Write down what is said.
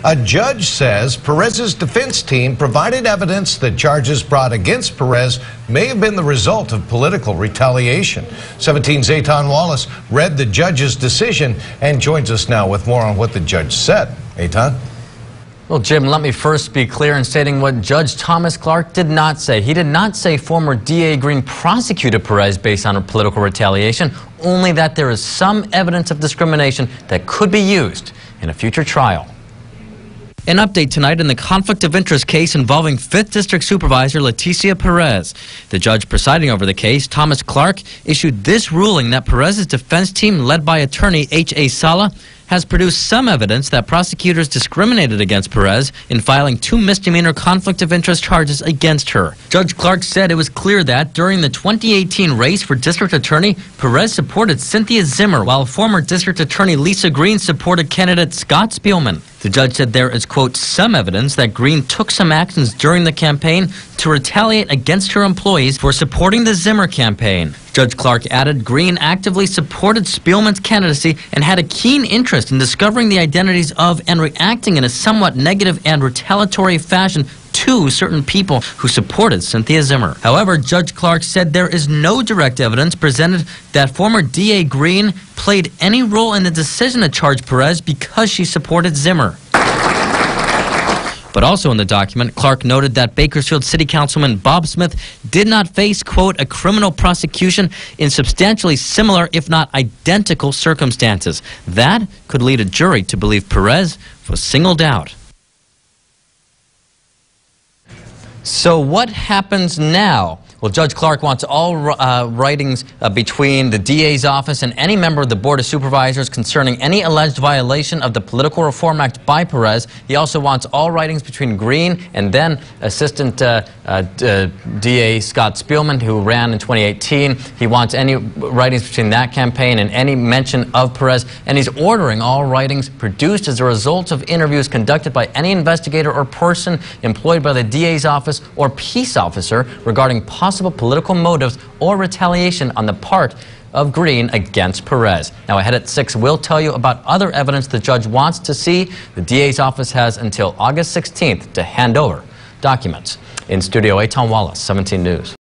A judge says Perez's defense team provided evidence that charges brought against Perez may have been the result of political retaliation. 17's Eitan Wallace read the judge's decision and joins us now with more on what the judge said. Eitan? Well, Jim, let me first be clear in stating what Judge Thomas Clark did not say. He did not say former DA Green prosecuted Perez based on political retaliation, only that there is some evidence of discrimination that could be used in a future trial. An update tonight in the conflict of interest case involving 5th District Supervisor Leticia Perez. The judge presiding over the case, Thomas Clark, issued this ruling that Perez's defense team, led by attorney H.A. Sala, has produced some evidence that prosecutors discriminated against Perez in filing 2 misdemeanor conflict of interest charges against her. Judge Clark said it was clear that during the 2018 race for district attorney, Perez supported Cynthia Zimmer, while former district attorney Lisa Green supported candidate Scott Spielman. The judge said there is, quote, some evidence that Green took some actions during the campaign to retaliate against her employees for supporting the Zimmer campaign. Judge Clark added Green actively supported Spielman's candidacy and had a keen interest in discovering the identities of and reacting in a somewhat negative and retaliatory fashion to certain people who supported Cynthia Zimmer. However, Judge Clark said there is no direct evidence presented that former DA Green played any role in the decision to charge Perez because she supported Zimmer. But also in the document, Clark noted that Bakersfield City Councilman Bob Smith did not face, quote, a criminal prosecution in substantially similar, if not identical, circumstances. That could lead a jury to believe Perez was singled out. So what happens now? Well, Judge Clark wants all writings between the DA's office and any member of the Board of Supervisors concerning any alleged violation of the Political Reform Act by Perez. He also wants all writings between Green and then Assistant DA Scott Spielman, who ran in 2018. He wants any writings between that campaign and any mention of Perez. And he's ordering all writings produced as a result of interviews conducted by any investigator or person employed by the DA's office or peace officer regarding possible political motives or retaliation on the part of Green against Perez. Now, ahead at 6, we'll tell you about other evidence the judge wants to see. The DA's office has until August 16th to hand over documents. In studio, Eitan Wallace, 17 News.